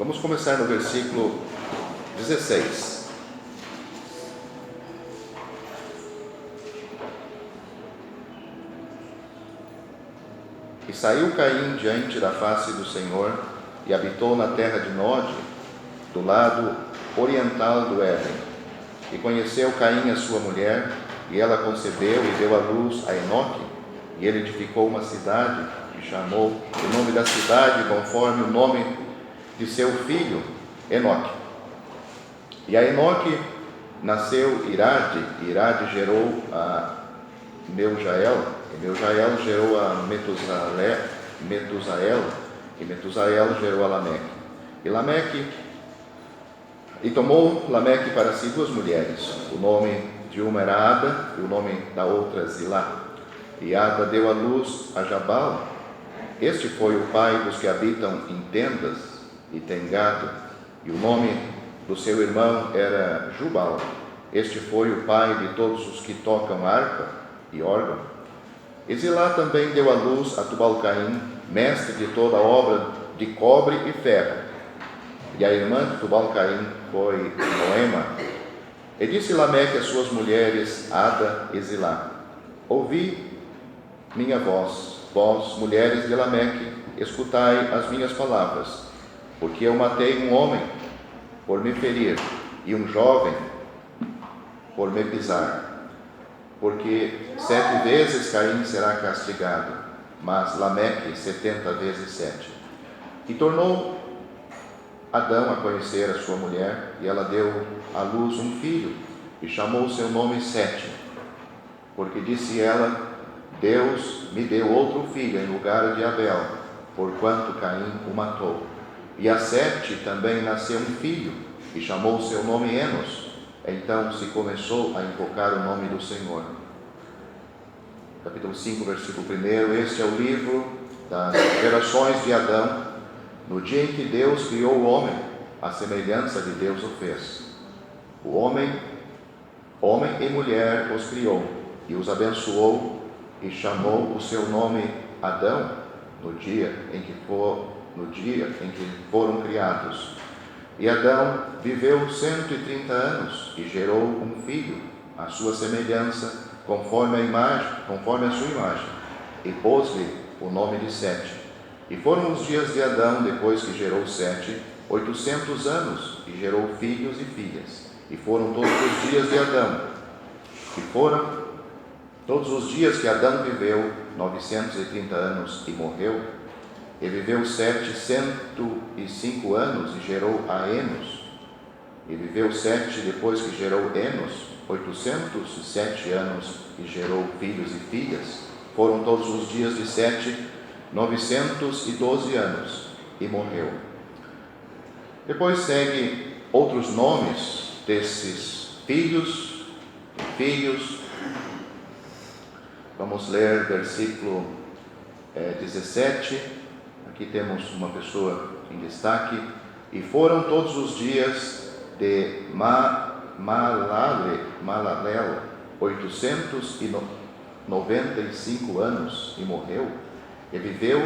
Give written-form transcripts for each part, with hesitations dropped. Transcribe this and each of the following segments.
Vamos começar no versículo 16. E saiu Caim diante da face do Senhor e habitou na terra de Nod, do lado oriental do Éden. E conheceu Caim a sua mulher, e ela concebeu e deu à luz a Enoque, e ele edificou uma cidade e chamou o nome da cidade conforme o nome de seu filho Enoque. E a Enoque nasceu Irade, e Irade gerou a Meujael, e Meujael gerou a Metusael, e Metusael gerou a Lameque. E tomou Lameque para si duas mulheres. O nome de uma era Ada, e o nome da outra Zilá. E Ada deu à luz a Jabal. Este foi o pai dos que habitam em tendas e tem gado. E o nome do seu irmão era Jubal. Este foi o pai de todos os que tocam harpa e órgão. E Zilá também deu à luz a Tubal-Caim, mestre de toda a obra de cobre e ferro. E a irmã de Tubal-Caim foi Noema. E disse Lameque às suas mulheres, Ada e Zilá: ouvi minha voz, vós, mulheres de Lameque, escutai as minhas palavras, porque eu matei um homem por me ferir, e um jovem por me pisar. Porque 7 vezes Caim será castigado, mas Lameque 70 vezes 7. E tornou Adão a conhecer a sua mulher, e ela deu à luz um filho, e chamou seu nome Sete, porque disse ela: Deus me deu outro filho em lugar de Abel, porquanto Caim o matou. E a Sete também nasceu um filho, e chamou seu nome Enos. Então se começou a invocar o nome do Senhor. Capítulo 5, versículo 1. Este é o livro das gerações de Adão. No dia em que Deus criou o homem, a semelhança de Deus o fez. O homem e mulher os criou, e os abençoou, e chamou o seu nome Adão, no dia em que foram criados. E Adão viveu 130 anos, e gerou um filho, à sua semelhança, conforme a sua imagem, e pôs-lhe o nome de Sete. E foram os dias de Adão, depois que gerou Sete, 800 anos, e gerou filhos e filhas. E foram todos os dias de Adão, todos os dias que Adão viveu, 930 anos, e morreu. E viveu Sete 105 anos, e gerou a Enos. E viveu Sete, depois que gerou Enos, 807 anos, e gerou filhos e filhas. Foram todos os dias de Sete 912 anos, e morreu. Depois segue outros nomes desses filhos e filhos. Vamos ler versículo 17. Aqui temos uma pessoa em destaque. E foram todos os dias de Malalel 895 anos, e morreu. E viveu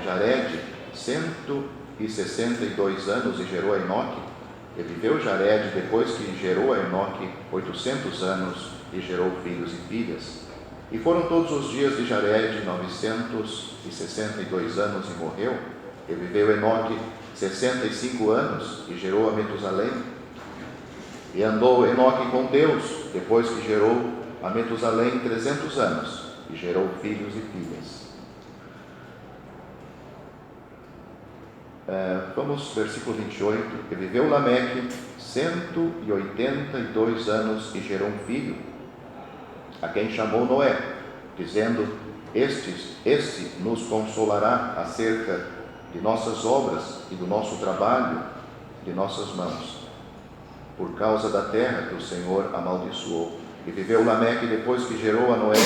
Jared 162 anos, e gerou a Enoque. E viveu Jared, depois que gerou a Enoque, 800 anos, e gerou filhos e filhas. E foram todos os dias de Jared 962 anos, e morreu. E viveu Enoque 65 anos, e gerou a Metusalém. E andou Enoque com Deus, depois que gerou a Metusalém 300 anos, e gerou filhos e filhas. Vamos, versículo 28. E viveu Lameque 182 anos, e gerou um filho, a quem chamou Noé, dizendo: Este nos consolará acerca de nossas obras e do nosso trabalho de nossas mãos, por causa da terra que o Senhor amaldiçoou. E viveu Lameque, depois que gerou a Noé,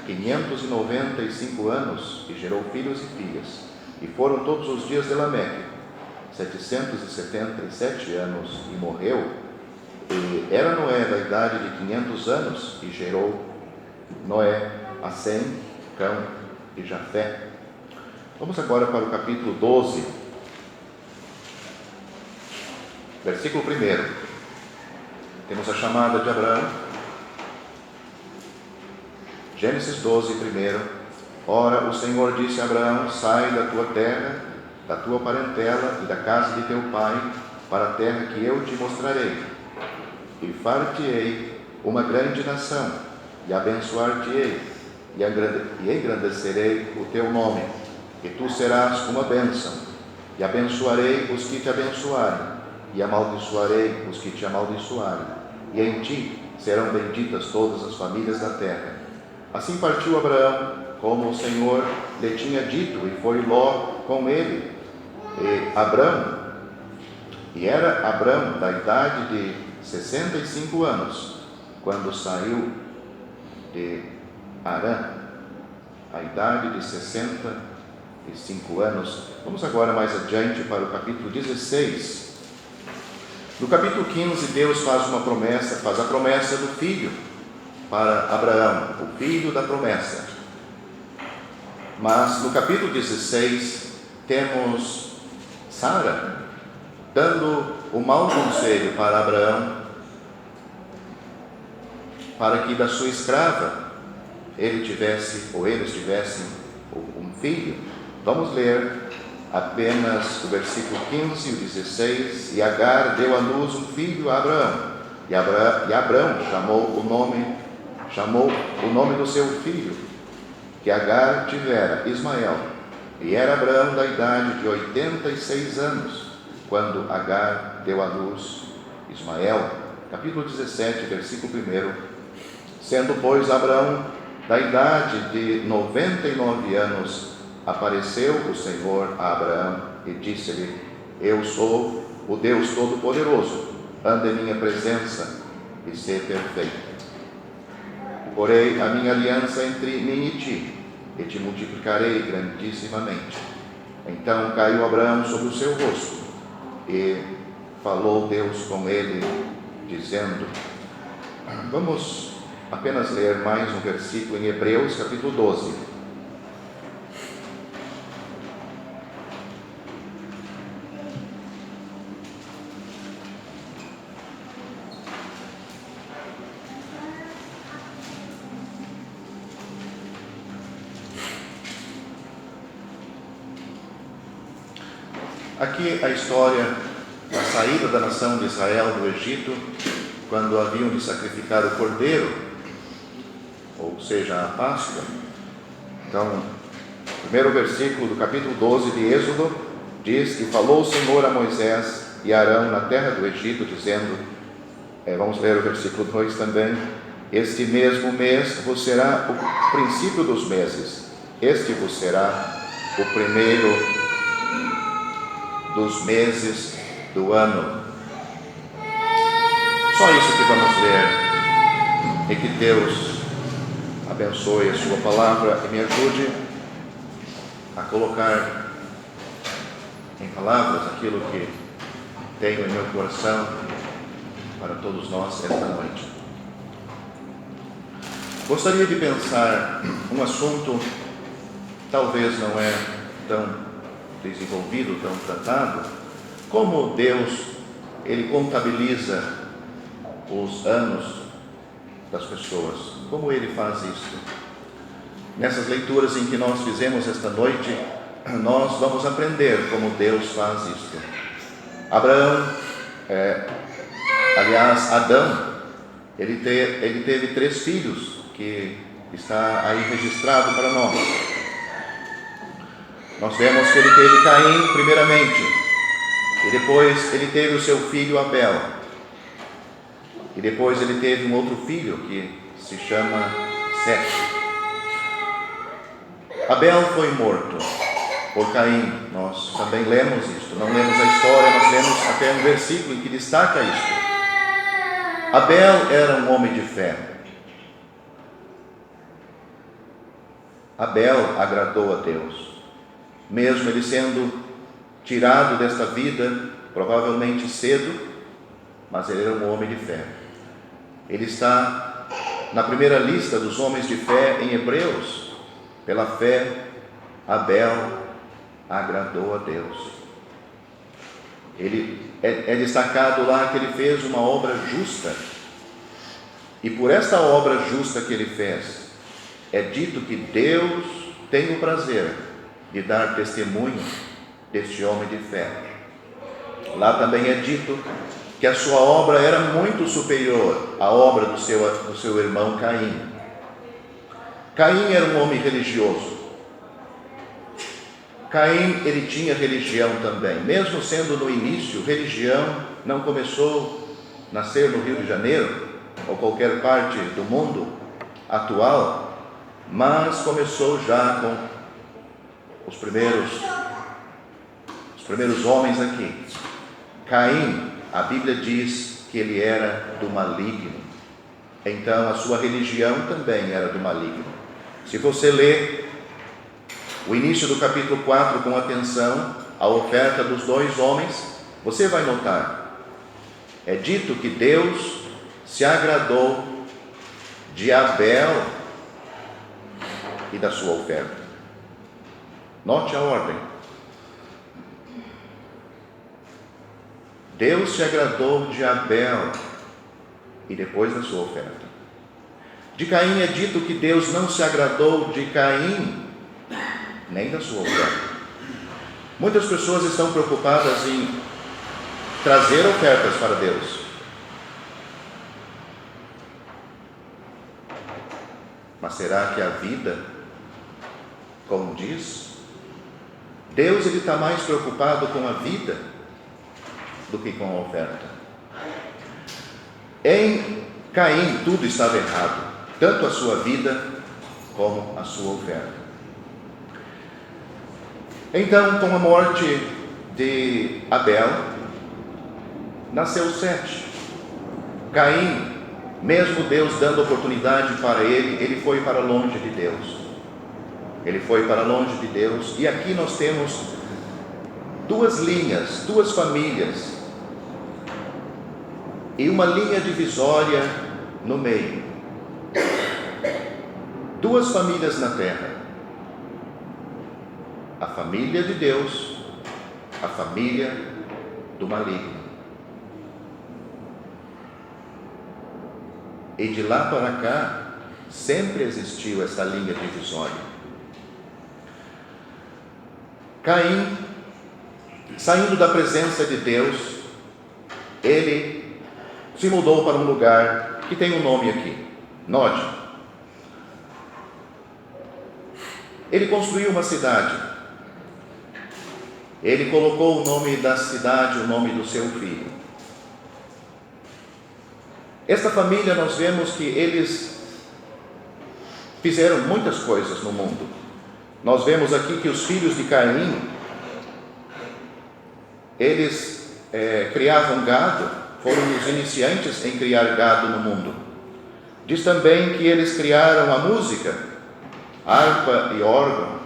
595 anos, e gerou filhos e filhas. E foram todos os dias de Lameque 777 anos, e morreu. E era Noé da idade de 500 anos, e gerou Noé a Sem, Cão e Jafé. Vamos agora para o capítulo 12. Versículo 1. Temos a chamada de Abraão. Gênesis 12, 1. Ora, o Senhor disse a Abraão: sai da tua terra, da tua parentela e da casa de teu pai, para a terra que eu te mostrarei. E far-te-ei uma grande nação, e abençoar-te-ei, e engrandecerei o teu nome, e tu serás uma bênção. E abençoarei os que te abençoarem, e amaldiçoarei os que te amaldiçoarem. E em ti serão benditas todas as famílias da terra. Assim partiu Abraão, como o Senhor lhe tinha dito, e foi Ló com ele. E era Abrão da idade de 65 anos, quando saiu de Harã, a idade de 65 anos. Vamos agora mais adiante para o capítulo 16. No capítulo 15, Deus faz a promessa do filho para Abraão, o filho da promessa. Mas no capítulo 16, temos Sara dando o mau conselho para Abraão, para que da sua escrava eles tivessem um filho. Vamos ler apenas o versículo 15 e o 16. E Agar deu à luz um filho a Abraão, e Abraão chamou o nome do seu filho, que Agar tivera, Ismael. E era Abraão da idade de 86 anos, quando Agar deu à luz Ismael. Capítulo 17, versículo 1. Sendo, pois, Abraão da idade de 99 anos, apareceu o Senhor a Abraão e disse-lhe: eu sou o Deus Todo-Poderoso, anda em minha presença e sê perfeito. Porei a minha aliança entre mim e ti, e te multiplicarei grandissimamente. Então caiu Abraão sobre o seu rosto, e falou Deus com ele, dizendo... Vamos apenas ler mais um versículo em Hebreus, capítulo 12. Aqui a história da saída da nação de Israel do Egito, quando haviam de sacrificar o cordeiro, ou seja, a Páscoa. Então, o primeiro versículo do capítulo 12 de Êxodo diz que falou o Senhor a Moisés e Arão na terra do Egito, dizendo, vamos ler o versículo 2 também: este mesmo mês vos será o princípio dos meses, este vos será o primeiro dos meses do ano. Só isso que vamos ler, e que Deus abençoe a sua palavra e me ajude a colocar em palavras aquilo que tenho em meu coração para todos nós esta noite. Gostaria de pensar um assunto talvez não é tão desenvolvido, tão tratado, como Deus, Ele contabiliza os anos das pessoas, como Ele faz isso. Nessas leituras em que nós fizemos esta noite, nós vamos aprender como Deus faz isso. Adão, ele teve 3 filhos, que está aí registrado para nós. Nós vemos que ele teve Caim primeiramente, e depois ele teve o seu filho Abel, e depois ele teve um outro filho que se chama Sete. Abel foi morto por Caim. Nós também lemos isso, não lemos a história, mas lemos até um versículo em que destaca isso. Abel era um homem de fé. Abel agradou a Deus, mesmo ele sendo tirado desta vida, provavelmente cedo, mas ele era um homem de fé. Ele está na primeira lista dos homens de fé em Hebreus. Pela fé, Abel agradou a Deus. Ele é destacado lá que ele fez uma obra justa. E por esta obra justa que ele fez, é dito que Deus tem o prazer de dar testemunho deste homem de fé. Lá também é dito que a sua obra era muito superior à obra do seu irmão Caim. Caim era um homem religioso. Caim, ele tinha religião também. Mesmo sendo no início, religião não começou a nascer no Rio de Janeiro ou qualquer parte do mundo atual, mas começou já com os primeiros homens aqui. Caim, a Bíblia diz que ele era do maligno. Então a sua religião também era do maligno. Se você ler o início do capítulo 4 com atenção, a oferta dos dois homens, você vai notar, é dito que Deus se agradou de Abel e da sua oferta. Note a ordem. Deus se agradou de Abel e depois da sua oferta. De Caim é dito que Deus não se agradou de Caim nem da sua oferta. Muitas pessoas estão preocupadas em trazer ofertas para Deus. Mas será que a vida, como diz, Deus ele está mais preocupado com a vida do que com a oferta? Em Caim tudo estava errado, tanto a sua vida como a sua oferta. Então, com a morte de Abel, nasceu Sete. Caim, mesmo Deus dando oportunidade para ele foi para longe de Deus. Ele foi para longe de Deus. E aqui nós temos duas linhas, duas famílias, e uma linha divisória no meio. Duas famílias na terra. A família de Deus, a família do maligno. E de lá para cá, sempre existiu essa linha divisória. Caim, saindo da presença de Deus, ele se mudou para um lugar que tem um nome aqui, Note. Ele construiu uma cidade. Ele colocou o nome da cidade, o nome do seu filho. Esta família, nós vemos que eles fizeram muitas coisas no mundo. Nós vemos aqui que os filhos de Caim, eles criavam gado, foram os iniciantes em criar gado no mundo. Diz também que eles criaram a música, harpa e órgão.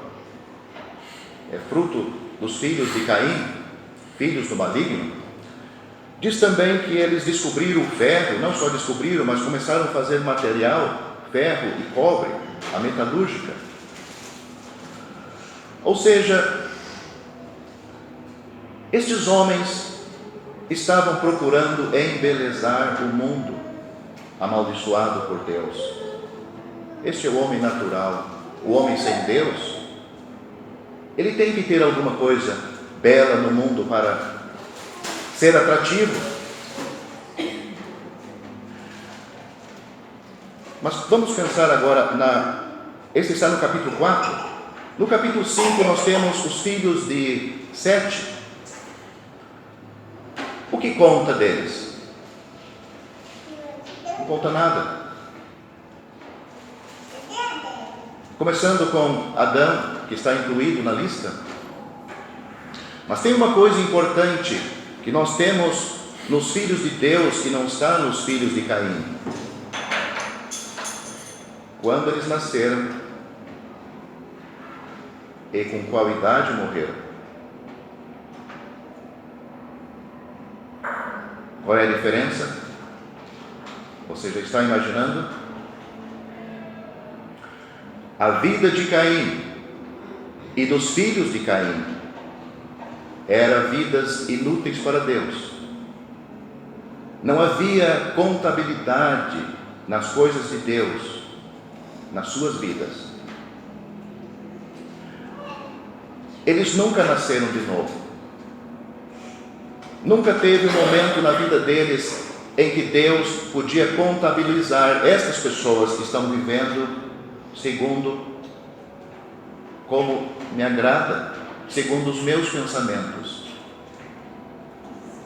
É fruto dos filhos de Caim, filhos do maligno. Diz também que eles descobriram o ferro, não só descobriram, mas começaram a fazer material, ferro e cobre, a metalúrgica. Ou seja, estes homens estavam procurando embelezar o mundo amaldiçoado por Deus. Este é o homem natural, o homem sem Deus. Ele tem que ter alguma coisa bela no mundo para ser atrativo. Mas vamos pensar agora esse está no capítulo 4. No capítulo 5 nós temos os filhos de Sete. O que conta deles? Não conta nada. Começando com Adão, que está incluído na lista. Mas tem uma coisa importante que nós temos nos filhos de Deus que não está nos filhos de Caim. Quando eles nasceram e com qual idade morreram? Qual é a diferença? Você já está imaginando? A vida de Caim e dos filhos de Caim eram vidas inúteis para Deus. Não havia contabilidade nas coisas de Deus, nas suas vidas. Eles nunca nasceram de novo. Nunca teve um momento na vida deles em que Deus podia contabilizar estas pessoas que estão vivendo segundo como me agrada, segundo os meus pensamentos.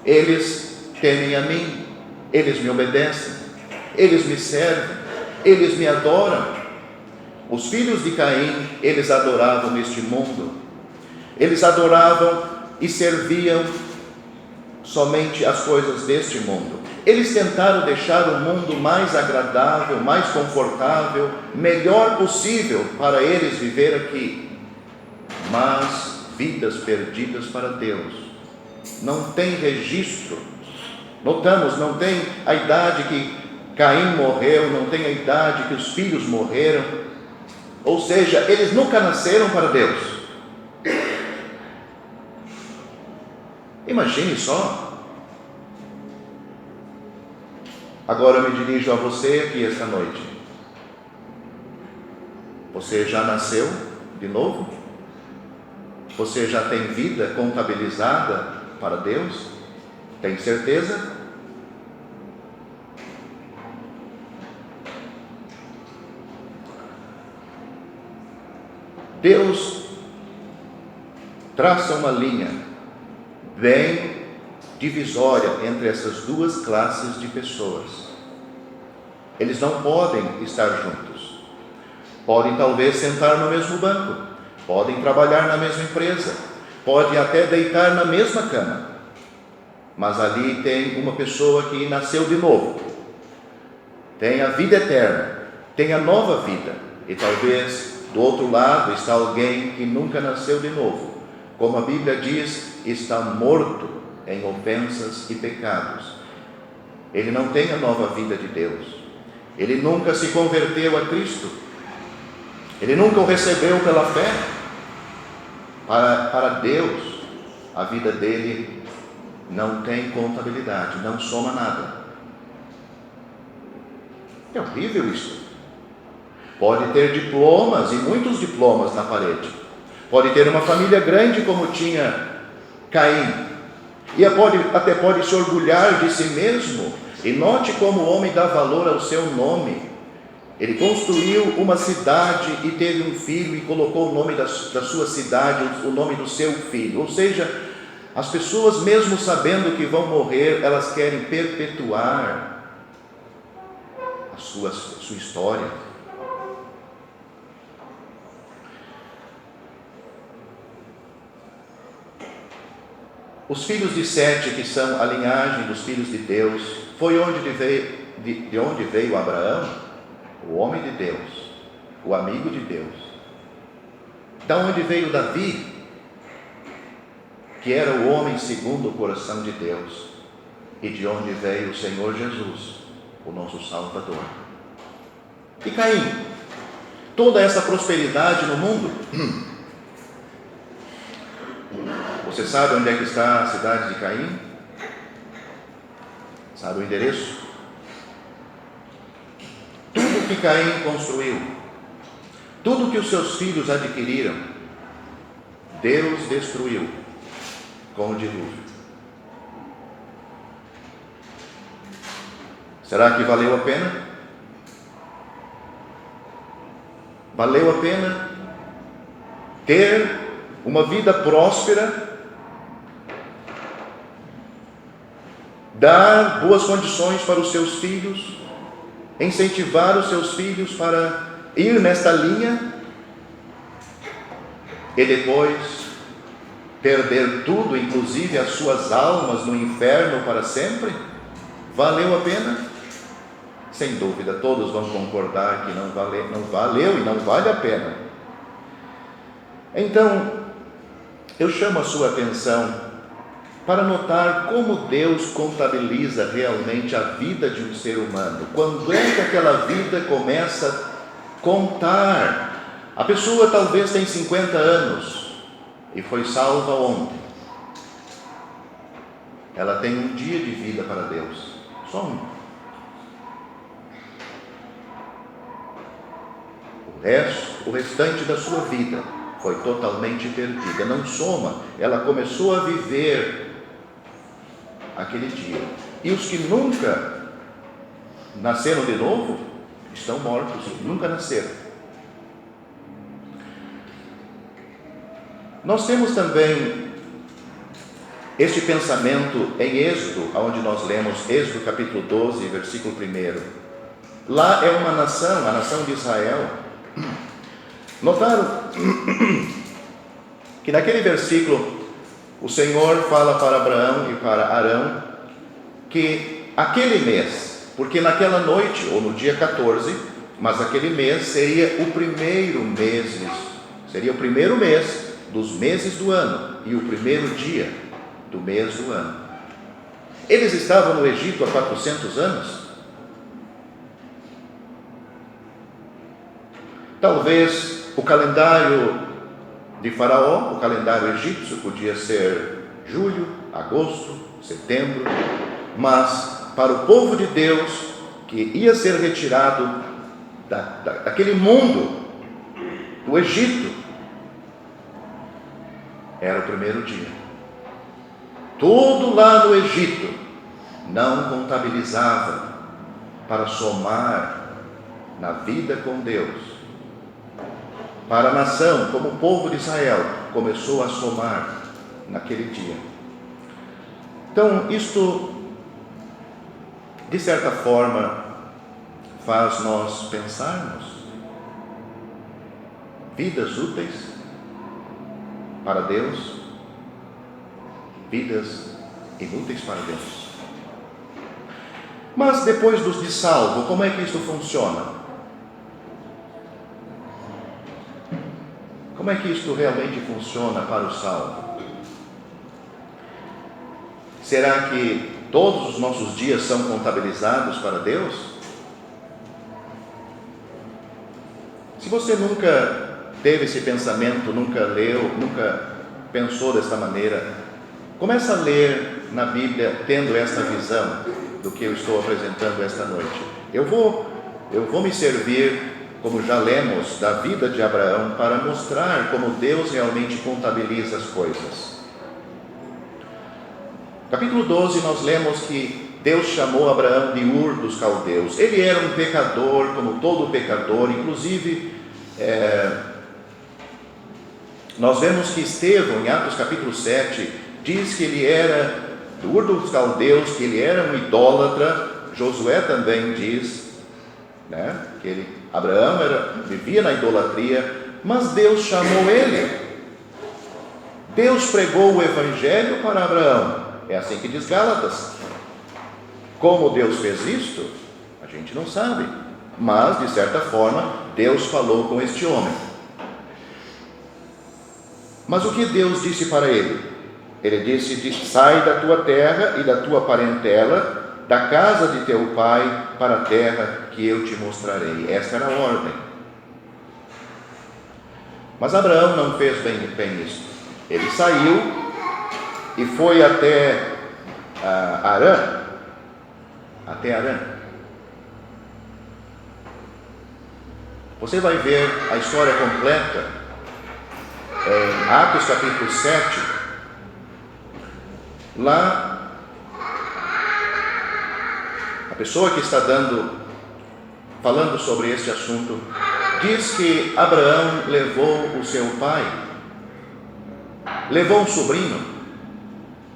Eles temem a mim, eles me obedecem, eles me servem, eles me adoram. Os filhos de Caim, eles adoravam este mundo. Eles adoravam e serviam somente as coisas deste mundo. Eles tentaram deixar o mundo mais agradável, mais confortável, melhor possível para eles viver aqui. Mas vidas perdidas para Deus. Não tem registro. Notamos, não tem a idade que Caim morreu, não tem a idade que os filhos morreram. Ou seja, eles nunca nasceram para Deus. Imagine só. Agora eu me dirijo a você aqui esta noite. Você já nasceu de novo? Você já tem vida contabilizada para Deus? Tem certeza? Deus traça uma linha bem divisória entre essas duas classes de pessoas. Eles não podem estar juntos. Podem talvez sentar no mesmo banco, podem trabalhar na mesma empresa, podem até deitar na mesma cama. Mas ali tem uma pessoa que nasceu de novo, tem a vida eterna, tem a nova vida. E talvez do outro lado está alguém que nunca nasceu de novo. Como a Bíblia diz, está morto em ofensas e pecados. Ele não tem a nova vida de Deus. Ele nunca se converteu a Cristo. Ele nunca o recebeu pela fé. Para Deus, a vida dele não tem contabilidade, não soma nada. É horrível isso. Pode ter diplomas, e muitos diplomas na parede. Pode ter uma família grande como tinha Caim. E até pode se orgulhar de si mesmo. E note como o homem dá valor ao seu nome. Ele construiu uma cidade e teve um filho e colocou o nome da sua cidade, o nome do seu filho. Ou seja, as pessoas, mesmo sabendo que vão morrer, elas querem perpetuar a sua história. Os filhos de Sete, que são a linhagem dos filhos de Deus, foi de onde veio Abraão, o homem de Deus, o amigo de Deus. Da onde veio Davi, que era o homem segundo o coração de Deus, e de onde veio o Senhor Jesus, o nosso Salvador. E Caim, toda essa prosperidade no mundo. Você sabe onde é que está a cidade de Caim? Sabe o endereço? Tudo que Caim construiu, tudo que os seus filhos adquiriram, Deus destruiu com o dilúvio. Será que valeu a pena? Valeu a pena ter uma vida próspera, dar boas condições para os seus filhos, incentivar os seus filhos para ir nesta linha e depois perder tudo, inclusive as suas almas no inferno para sempre? Valeu a pena? Sem dúvida, todos vão concordar que não valeu e não vale a pena. Então, eu chamo a sua atenção para notar como Deus contabiliza realmente a vida de um ser humano. Quando é que aquela vida começa a contar? A pessoa talvez tem 50 anos e foi salva ontem. ela tem um dia de vida para Deus, só um. O restante da sua vida foi totalmente perdida, não soma. Ela começou a viver aquele dia. E os que nunca nasceram de novo estão mortos, nunca nasceram. Nós temos também este pensamento em Êxodo, onde nós lemos Êxodo capítulo 12, versículo 1. Lá é uma nação, a nação de Israel. Notaram que naquele versículo o Senhor fala para Abraão e para Arão que aquele mês, porque naquela noite, ou no dia 14, mas aquele mês seria o primeiro mês dos meses do ano e o primeiro dia do mês do ano. Eles estavam no Egito há 400 anos. Talvez o calendário de Faraó, o calendário egípcio, podia ser julho, agosto, setembro, mas para o povo de Deus, que ia ser retirado daquele mundo, do Egito, era o primeiro dia. Tudo lá no Egito não contabilizava para somar na vida com Deus. Para a nação, como o povo de Israel, começou a somar naquele dia. Então, isto, de certa forma, faz nós pensarmos vidas úteis para Deus, vidas inúteis para Deus. Mas depois de salvo, como é que isto funciona? Como é que isto realmente funciona para o salvo? Será que todos os nossos dias são contabilizados para Deus? Se você nunca teve esse pensamento, nunca leu, nunca pensou desta maneira, começa a ler na Bíblia tendo esta visão do que eu estou apresentando esta noite. Eu vou me servir, como já lemos, da vida de Abraão, para mostrar como Deus realmente contabiliza as coisas. Capítulo 12, nós lemos que Deus chamou Abraão de Ur dos Caldeus. Ele era um pecador, como todo pecador. Inclusive, nós vemos que Estevão, em Atos capítulo 7, diz que ele era do Ur dos Caldeus, que ele era um idólatra. Josué também diz, que Abraão vivia na idolatria, mas Deus chamou ele. Deus pregou o Evangelho para Abraão. É assim que diz Gálatas. Como Deus fez isto, a gente não sabe, mas de certa forma Deus falou com este homem. Mas o que Deus disse para ele? Ele disse: sai da tua terra e da tua parentela, da casa de teu pai, para a terra que eu te mostrarei. Esta era a ordem. Mas Abraão não fez bem isso. Ele saiu e foi até Arã. Você vai ver a história completa em Atos capítulo 7. Lá, a pessoa que está falando sobre este assunto, diz que Abraão levou o seu pai, levou um sobrinho,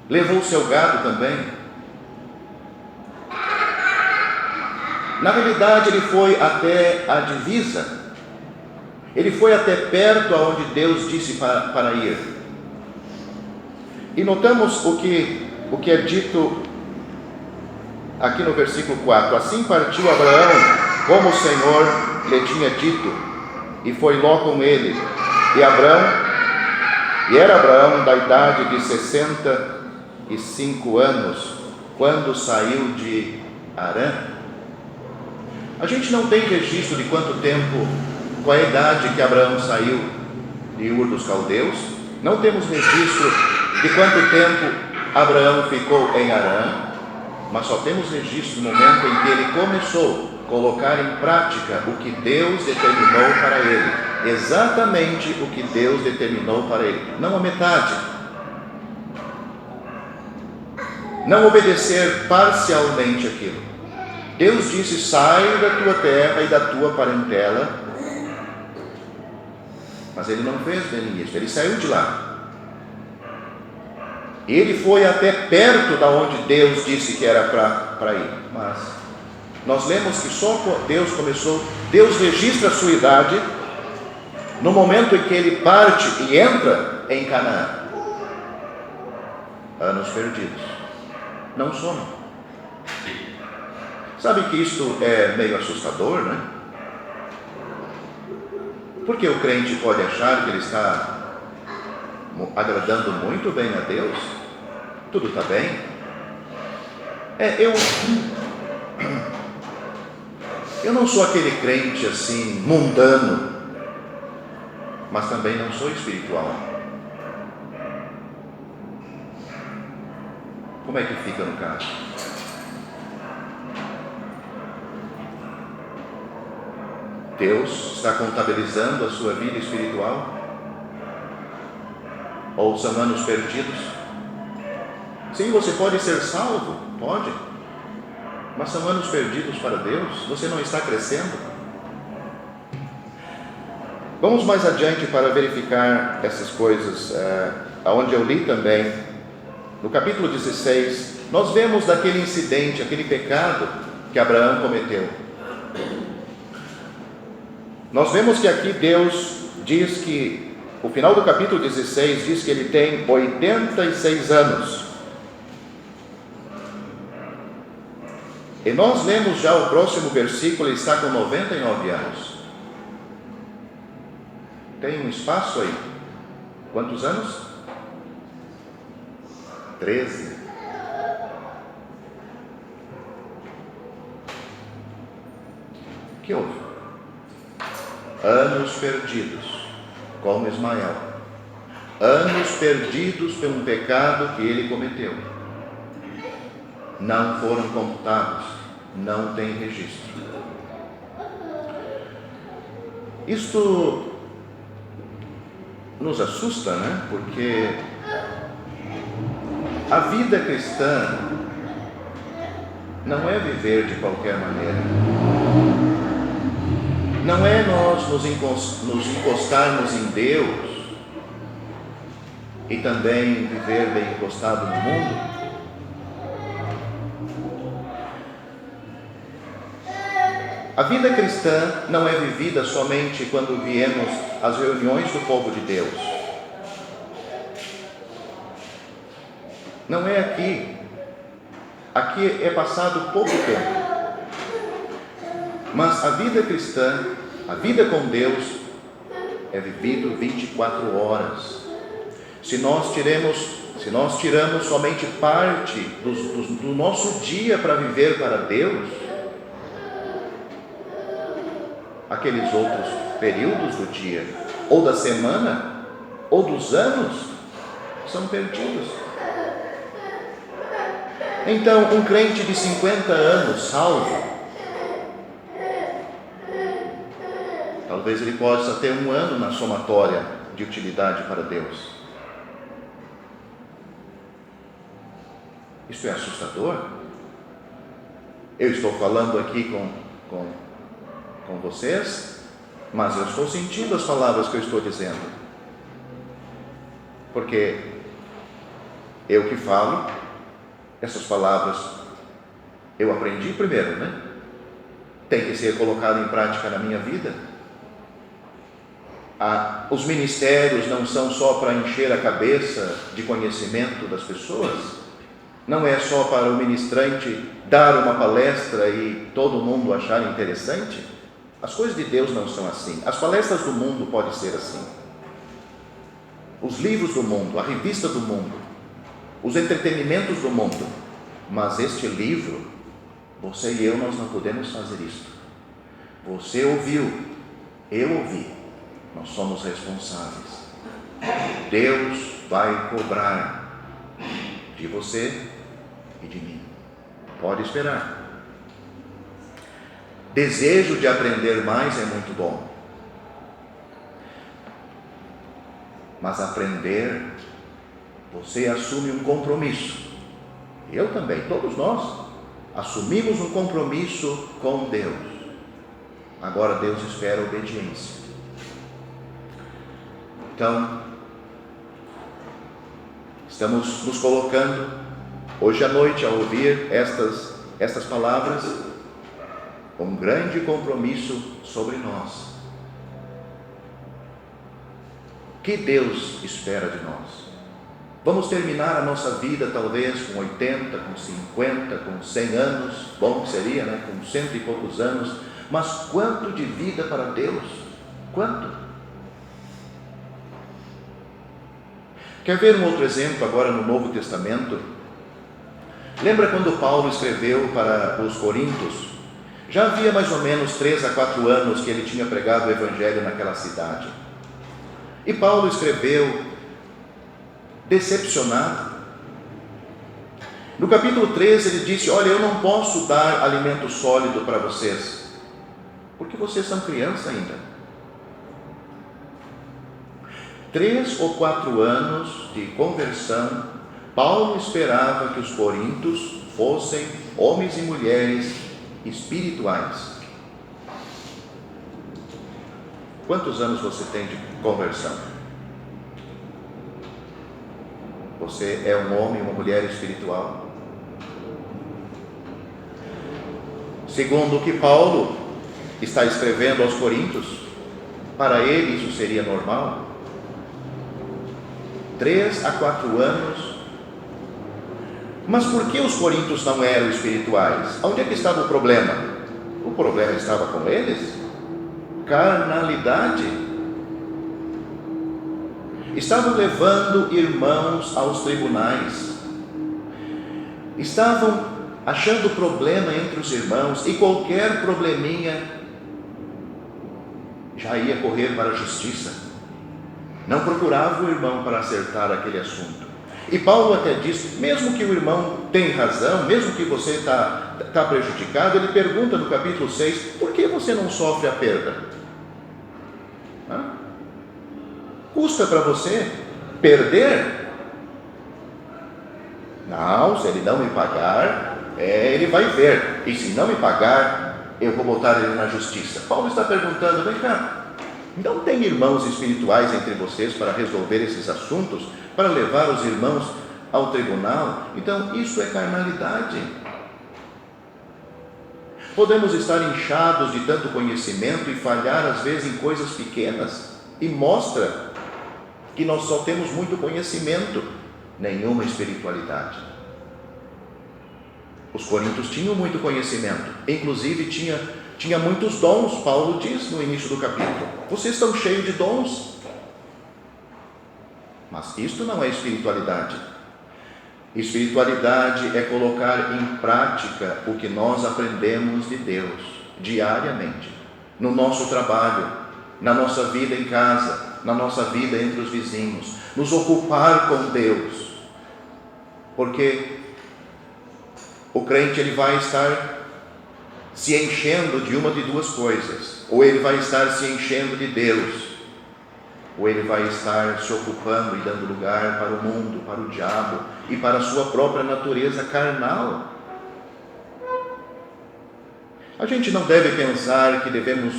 levou o seu gado também. Na realidade, ele foi até a divisa, ele foi até perto aonde Deus disse para ir. E notamos o que é dito aqui no versículo 4: assim partiu Abraão, como o Senhor lhe tinha dito, e foi Ló com ele. E era Abraão da idade de 65 anos, quando saiu de Arã. A gente não tem registro de quanto tempo, qual é a idade que Abraão saiu de Ur dos Caldeus. Não temos registro de quanto tempo Abraão ficou em Harã, mas só temos registro no momento em que ele começou a colocar em prática o que Deus determinou para ele, exatamente o que Deus determinou para ele, não a metade. Não obedecer parcialmente aquilo. Deus disse: sai da tua terra e da tua parentela, mas ele não fez bem isso, ele saiu de lá. Ele foi até perto da onde Deus disse que era para ir, mas nós lemos que só Deus começou, Deus registra a sua idade no momento em que ele parte e entra em Canaã. Anos perdidos, não somam. Sabe que isto é meio assustador, né? Porque o crente pode achar que ele está agradando muito bem a Deus, tudo está bem. Eu não sou aquele crente assim, mundano, mas também não sou espiritual. Como é que fica no caso? Deus está contabilizando a sua vida espiritual? Ou são anos perdidos? Sim, você pode ser salvo, pode, mas são anos perdidos para Deus. Você não está crescendo. Vamos mais adiante para verificar essas coisas, onde eu li também, no capítulo 16, nós vemos daquele incidente, aquele pecado que Abraão cometeu. Nós vemos que aqui Deus diz que, o final do capítulo 16 diz que ele tem 86 anos. E nós lemos já o próximo versículo, ele está com 99 anos. Tem um espaço aí. Quantos anos? 13. O que houve? Anos perdidos, como Ismael. Anos perdidos pelo pecado que ele cometeu. Não foram computados, não tem registro. Isto nos assusta, né? Porque a vida cristã não é viver de qualquer maneira. Não é nós nos encostarmos em Deus e também viver bem encostado no mundo. A vida cristã não é vivida somente quando viemos às reuniões do povo de Deus. Não é aqui. Aqui é passado pouco tempo. Mas a vida cristã, a vida com Deus, é vivido 24 horas. Se nós tiramos somente parte do nosso dia para viver para Deus, aqueles outros períodos do dia, ou da semana, ou dos anos, são perdidos. Então, um crente de 50 anos salvo, talvez ele possa ter um ano na somatória de utilidade para Deus. Isso é assustador. Eu estou falando aqui com vocês, mas eu estou sentindo as palavras que eu estou dizendo. Porque eu que falo, essas palavras eu aprendi primeiro, né? Tem que ser colocado em prática na minha vida. Os ministérios não são só para encher a cabeça de conhecimento das pessoas. Não é só para o ministrante dar uma palestra e todo mundo achar interessante. As coisas de Deus não são assim. As palestras do mundo podem ser assim. Os livros do mundo, a revista do mundo, os entretenimentos do mundo. Mas este livro, você e eu, nós não podemos fazer isto. Você ouviu, eu ouvi. Nós somos responsáveis. Deus vai cobrar. de você e de mim. Pode esperar. Desejo de aprender mais é muito bom. Mas aprender, você assume um compromisso. Eu também, todos nós assumimos um compromisso com Deus. Agora Deus espera obediência. Então, estamos nos colocando hoje à noite, ao ouvir estas palavras, um grande compromisso sobre nós. O que Deus espera de nós? Vamos terminar a nossa vida talvez com 80, com 50, com 100 anos, bom que seria, né? Com 100 e poucos anos, mas quanto de vida para Deus? Quanto? Quer ver um outro exemplo agora no Novo Testamento? Lembra quando Paulo escreveu para os Coríntios? Já havia mais ou menos 3 a 4 anos que ele tinha pregado o Evangelho naquela cidade. E Paulo escreveu decepcionado. No capítulo 13 ele disse: olha, eu não posso dar alimento sólido para vocês, porque vocês são crianças ainda. 3 ou 4 anos de conversão, Paulo esperava que os coríntios fossem homens e mulheres espirituais. Quantos anos você tem de conversão? Você é um homem, uma mulher espiritual? Segundo o que Paulo está escrevendo aos Coríntios, para ele isso seria normal. 3 a 4 anos. Mas por que os coríntios não eram espirituais? Onde é que estava o problema? O problema estava com eles? Carnalidade. Estavam levando irmãos aos tribunais. Estavam achando problema entre os irmãos, e qualquer probleminha já ia correr para a justiça. Não procurava o irmão para acertar aquele assunto. E Paulo até diz, mesmo que o irmão tem razão, mesmo que você está prejudicado, ele pergunta no capítulo 6, por que você não sofre a perda? Custa para você perder? Não, se ele não me pagar, ele vai ver, e se não me pagar, eu vou botar ele na justiça. Paulo está perguntando, vem cá, não tem irmãos espirituais entre vocês para resolver esses assuntos, para levar os irmãos ao tribunal? Então isso é carnalidade. Podemos estar inchados de tanto conhecimento e falhar às vezes em coisas pequenas, e mostra que nós só temos muito conhecimento, nenhuma espiritualidade. Os coríntios tinham muito conhecimento, inclusive tinha muitos dons. Paulo diz no início do capítulo, vocês estão cheios de dons, mas isto não é espiritualidade. Espiritualidade é colocar em prática o que nós aprendemos de Deus diariamente, no nosso trabalho, na nossa vida em casa, na nossa vida entre os vizinhos, nos ocupar com Deus, porque o crente ele vai estar se enchendo de uma de duas coisas: ou ele vai estar se enchendo de Deus, ou ele vai estar se ocupando e dando lugar para o mundo, para o diabo e para a sua própria natureza carnal. A gente não deve pensar que devemos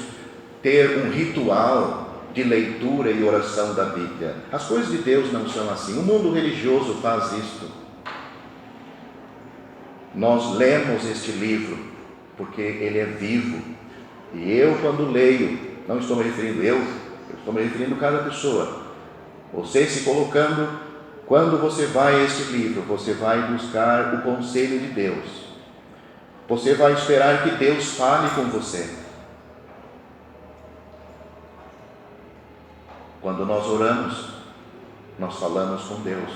ter um ritual de leitura e oração da Bíblia. As coisas de Deus não são assim. O mundo religioso faz isto. Nós lemos este livro porque ele é vivo. E eu, quando leio, não estou me referindo eu estou me referindo a cada pessoa. Você se colocando, quando você vai a este livro, você vai buscar o conselho de Deus. Você vai esperar que Deus fale com você. Quando nós oramos, nós falamos com Deus.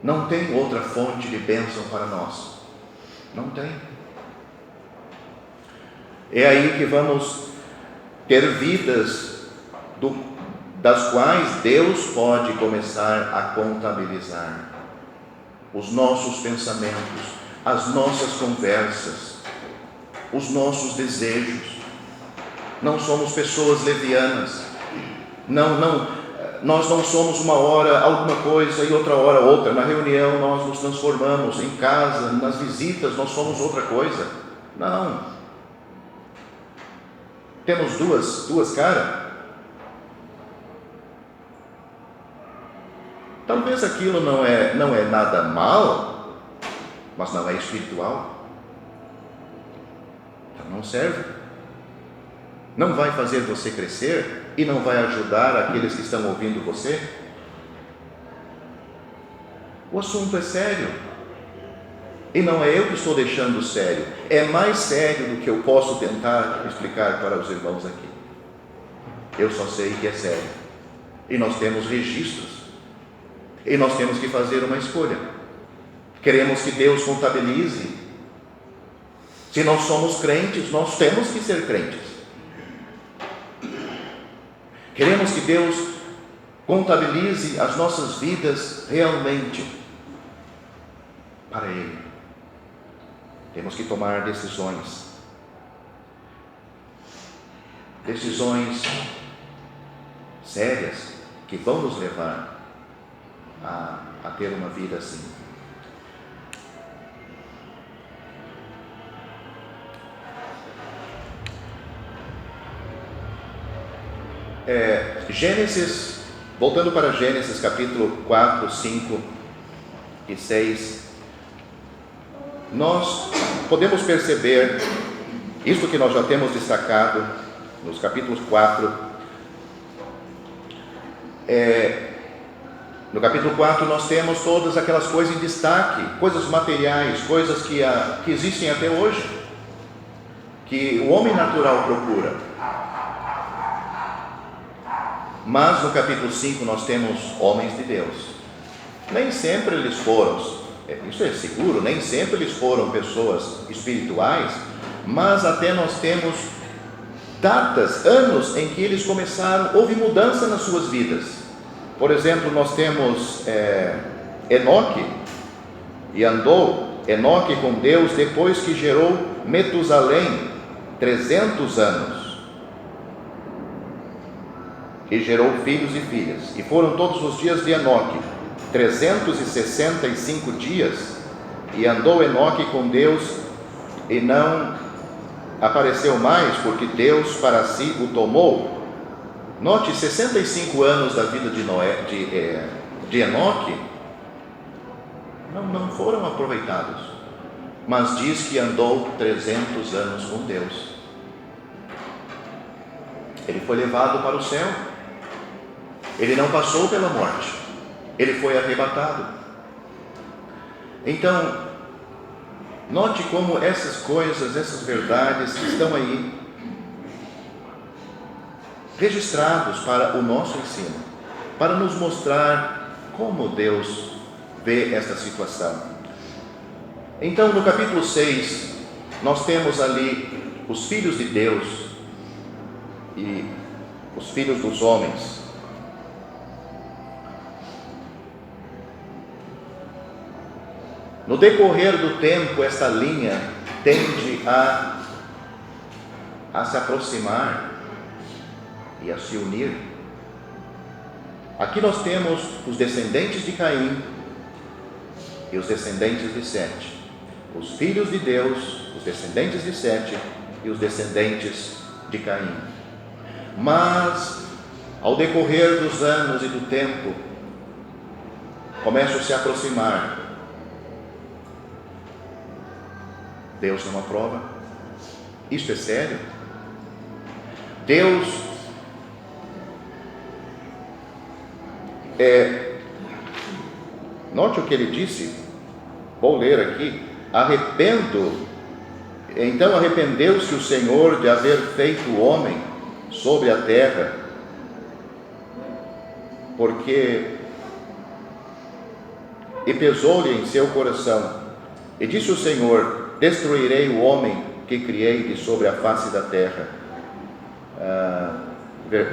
Não tem outra fonte de bênção para nós. Não tem. É aí que vamos ter vidas das quais Deus pode começar a contabilizar. os nossos pensamentos, as nossas conversas, os nossos desejos. Não somos pessoas levianas. Nós não somos uma hora alguma coisa e outra hora outra. Na reunião nós nos transformamos, em casa, nas visitas nós somos outra coisa. Não. Temos duas caras. Talvez aquilo não é nada mal, mas não é espiritual. Então não serve. Não vai fazer você crescer e não vai ajudar aqueles que estão ouvindo você. O assunto é sério. E não é eu que estou deixando sério. É mais sério do que eu posso tentar explicar para os irmãos aqui. Eu só sei que é sério. E nós temos registros. E nós temos que fazer uma escolha. Queremos que Deus contabilize. Se nós somos crentes, nós temos que ser crentes. Queremos que Deus contabilize as nossas vidas realmente para Ele. Temos que tomar decisões. Decisões sérias que vão nos levar a ter uma vida assim. Gênesis, voltando para Gênesis capítulo 4, 5 e 6, nós podemos perceber isto que nós já temos destacado nos capítulos 4. No capítulo 4 nós temos todas aquelas coisas em destaque, coisas materiais, coisas que existem até hoje, que o homem natural procura. Mas no capítulo 5 nós temos homens de Deus. Nem sempre eles foram, isso é seguro, nem sempre eles foram pessoas espirituais, mas até nós temos datas, anos em que eles começaram, houve mudança nas suas vidas. Por exemplo, nós temos Enoque, e andou Enoque com Deus depois que gerou Metusalém 300 anos. E gerou filhos e filhas. E foram todos os dias de Enoque 365 dias. E andou Enoque com Deus e não apareceu mais, porque Deus para si o tomou. Note, 65 anos da vida de Enoque não foram aproveitados, mas diz que andou 300 anos com Deus. Ele foi levado para o céu. Ele não passou pela morte. Ele foi arrebatado. Então, note como essas coisas, essas verdades estão aí registrados para o nosso ensino, para nos mostrar como Deus vê esta situação. Então, no capítulo 6, nós temos ali os filhos de Deus e os filhos dos homens. No decorrer do tempo, esta linha tende a se aproximar e a se unir. Aqui nós temos os descendentes de Caim e os descendentes de Sete. Os filhos de Deus, os descendentes de Sete e os descendentes de Caim. Mas, ao decorrer dos anos e do tempo, começam a se aproximar. Deus não aprova. Isto é sério. Deus note o que ele disse. Vou ler aqui. Então arrependeu-se o Senhor de haver feito o homem sobre a terra, e pesou-lhe em seu coração. E disse o Senhor: destruirei o homem que criei de sobre a face da terra.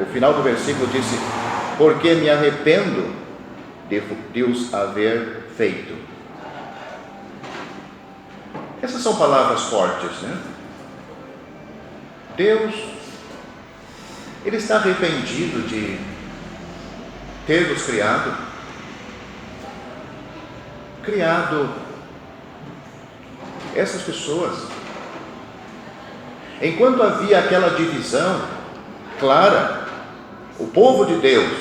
O final do versículo disse: porque me arrependo de os haver feito. Essas são palavras fortes, né? Deus, Ele está arrependido de ter nos criado essas pessoas. Enquanto havia aquela divisão clara, o povo de Deus,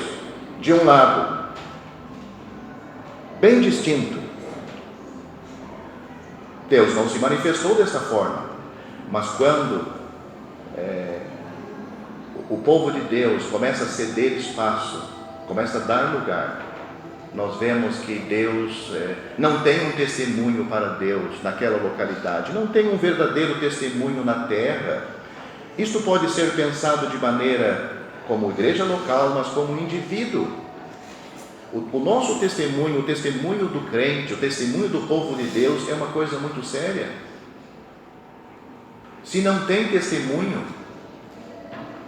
de um lado, bem distinto, Deus não se manifestou desta forma, mas quando o povo de Deus começa a ceder espaço, começa a dar lugar, nós vemos que Deus não tem um testemunho para Deus naquela localidade, não tem um verdadeiro testemunho na terra. Isto pode ser pensado de maneira como igreja local, mas como indivíduo. O nosso testemunho, o testemunho do crente, o testemunho do povo de Deus é uma coisa muito séria. Se não tem testemunho,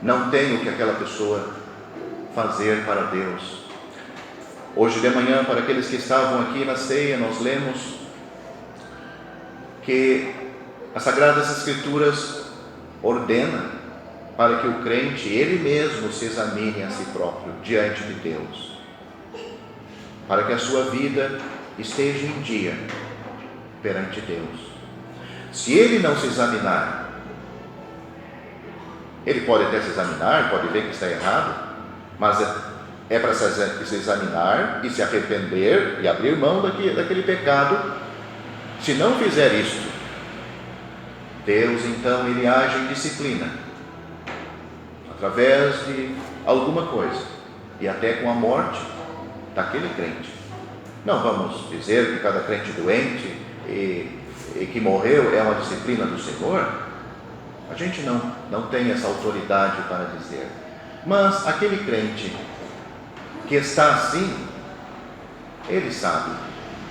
não tem o que aquela pessoa fazer para Deus. Hoje de manhã, para aqueles que estavam aqui na ceia, nós lemos que as Sagradas Escrituras ordena para que o crente, ele mesmo, se examine a si próprio diante de Deus, para que a sua vida esteja em dia perante Deus. Se ele não se examinar, ele pode até se examinar, pode ver que está errado, mas é para se examinar e se arrepender e abrir mão daquele pecado. Se não fizer isto, Deus então ele age em disciplina, através de alguma coisa, e até com a morte daquele crente. Não vamos dizer que cada crente doente e que morreu é uma disciplina do Senhor. A gente não tem essa autoridade para dizer. Mas aquele crente que está assim, ele sabe,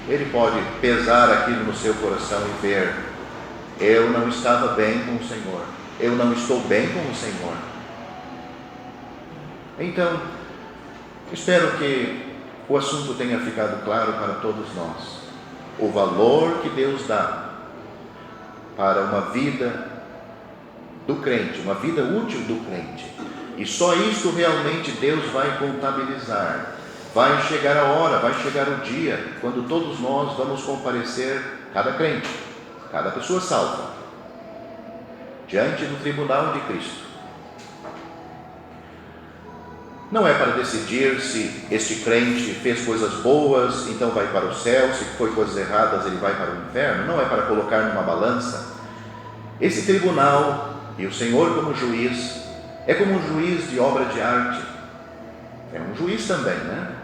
ele pode pesar aquilo no seu coração e ver: eu não estava bem com o Senhor, eu não estou bem com o Senhor. Então, espero que o assunto tenha ficado claro para todos nós. O valor que Deus dá para uma vida do crente, uma vida útil do crente. E só isso realmente Deus vai contabilizar. Vai chegar a hora, vai chegar o dia, quando todos nós vamos comparecer, cada crente, cada pessoa salva, diante do tribunal de Cristo. Não é para decidir se este crente fez coisas boas, então vai para o céu, se foi coisas erradas, ele vai para o inferno. Não é para colocar numa balança. Esse tribunal, e o Senhor como juiz, é como um juiz de obra de arte. É um juiz também, né?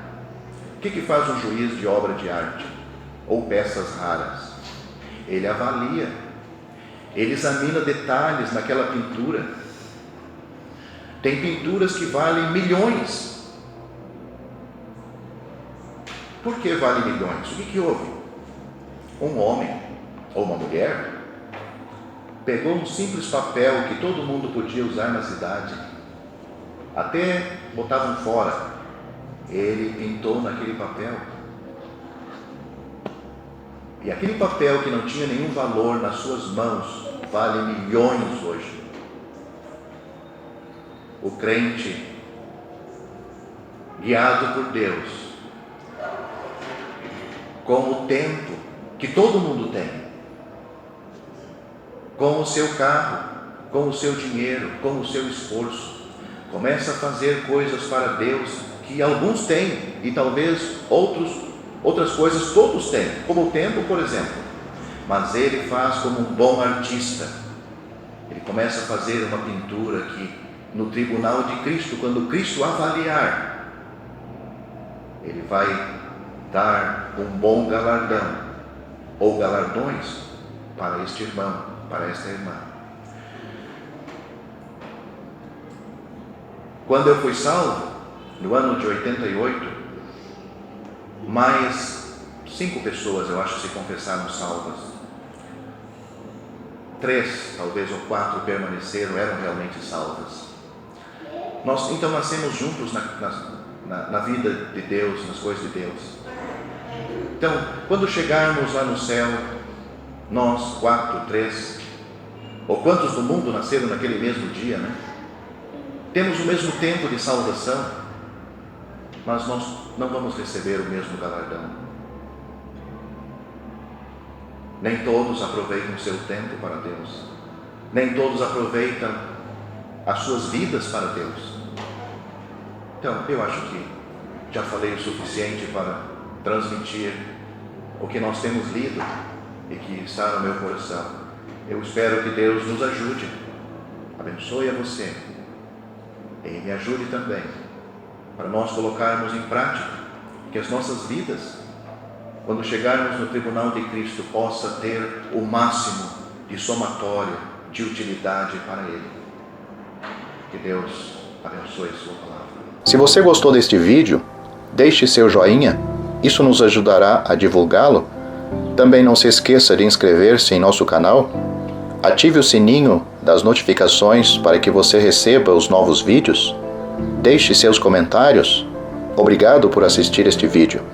O que faz um juiz de obra de arte? Ou peças raras? Ele avalia, ele examina detalhes naquela pintura. Tem pinturas que valem milhões. Por que vale milhões? O que houve? Um homem ou uma mulher pegou um simples papel que todo mundo podia usar na cidade, até botavam fora, ele pintou naquele papel. E aquele papel que não tinha nenhum valor nas suas mãos, vale milhões hoje. O crente, guiado por Deus, com o tempo que todo mundo tem, com o seu carro, com o seu dinheiro, com o seu esforço, começa a fazer coisas para Deus que alguns têm e talvez outras coisas todos têm, como o tempo, por exemplo. Mas ele faz como um bom artista. Ele começa a fazer uma pintura que no tribunal de Cristo, quando Cristo avaliar, ele vai dar um bom galardão ou galardões para este irmão, para esta irmã. Quando eu fui salvo, no ano de 88, mais 5 pessoas, eu acho, se confessaram salvas. 3, talvez, ou 4 permaneceram, eram realmente salvas. Nós então nascemos juntos na vida de Deus, nas coisas de Deus. Então, quando chegarmos lá no céu, nós 4, 3, ou quantos do mundo nasceram naquele mesmo dia, né? Temos o mesmo tempo de salvação, mas nós não vamos receber o mesmo galardão. Nem todos aproveitam o seu tempo para Deus, nem todos aproveitam as suas vidas para Deus. Então, eu acho que já falei o suficiente para transmitir o que nós temos lido e que está no meu coração. Eu espero que Deus nos ajude, abençoe a você e me ajude também, para nós colocarmos em prática que as nossas vidas, quando chegarmos no tribunal de Cristo, possa ter o máximo de somatório, de utilidade para Ele. Que Deus abençoe a sua palavra. Se você gostou deste vídeo, deixe seu joinha, isso nos ajudará a divulgá-lo. Também não se esqueça de inscrever-se em nosso canal, ative o sininho das notificações para que você receba os novos vídeos, deixe seus comentários. Obrigado por assistir este vídeo.